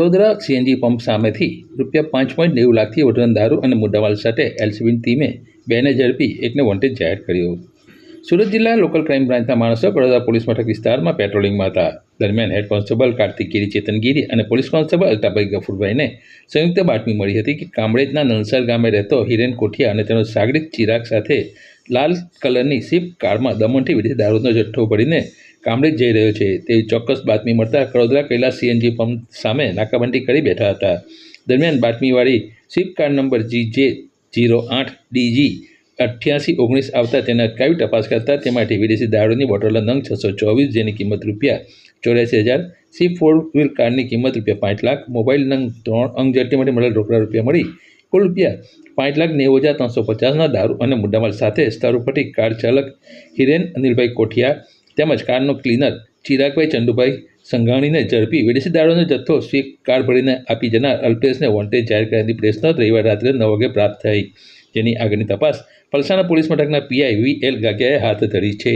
Kadodara CNG pump સામેથી ₹5.90 લાખથી વધુના દારૂ અને મુદ્દામાલ સાથે એલસીબીની ટીમે બેને ઝડપી એકને વોન્ટેડ જાહેર કર્યો। સુરત જિલ્લા લોકલ ક્રાઇમ બ્રાન્ચના માણસો કડોદરા પોલીસ મથક વિસ્તારમાં પેટ્રોલિંગમાં હતા। દરમિયાન હેડ કોન્સ્ટેબલ કાર્તિક ગીરી ચેતનગીરી અને પોલીસ કોન્સ્ટેબલ અલ્તાભાઈ ગફુરભાઈને સંયુક્ત બાતમી મળી હતી કે કામરેજના નલસર ગામે રહેતો હિરેન કોઠિયા અને તેનો સાગરીત ચિરાગ સાથે લાલ કલરની સ્વિફ્ટ કારમાં દમણથી વિદેશી દારૂનો જથ્થો ભરીને કામરેજ જઈ રહ્યો છે તેવી ચોક્કસ બાતમી મળતા કડોદરા કૈલાસ સીએનજી પંપ સામે નાકાબંધી કરી બેઠા હતા। દરમિયાન બાતમીવાળી સ્વિફ્ટ કાર નંબર GJ08DG 8819 આવતા તેને અટકાવી તપાસ કરતા તેમાંથી વિદેશી દારૂની બોટલો નંગ 624 જેની કિંમત ₹84,000, સ્વિફ્ટ 4 વ્હીલ કારની કિંમત ₹5 લાખ, મોબાઈલ નંગ 3 અંગ જપ્તીમાંથી મળેલ રોકડા રૂપિયા મળી કુલ ₹5,90,350ના દારૂ અને મુદ્દામાલ સાથે સ્થળ ઉપરથી કાર ચાલક હિરેન અનિલભાઈ કોઠિયા તેમજ કારનો ક્લીનર ચિરાગભાઈ ચંદુભાઈ સંઘાણીને ઝડપી વિદેશી દારૂનો જથ્થો સ્વિફ્ટ કાર ભરીને આપી જનાર અલ્પેશને વોન્ટેડ જાહેર કર્યાની પ્રેસ નોંધ રવિવાર રાત્રે 9 વાગે પ્રાપ્ત થઈ, જેની આગળની તપાસ પલસાણા પોલીસ મથકના પીઆઈ VL ગાગિયાએ હાથ ધરી છે।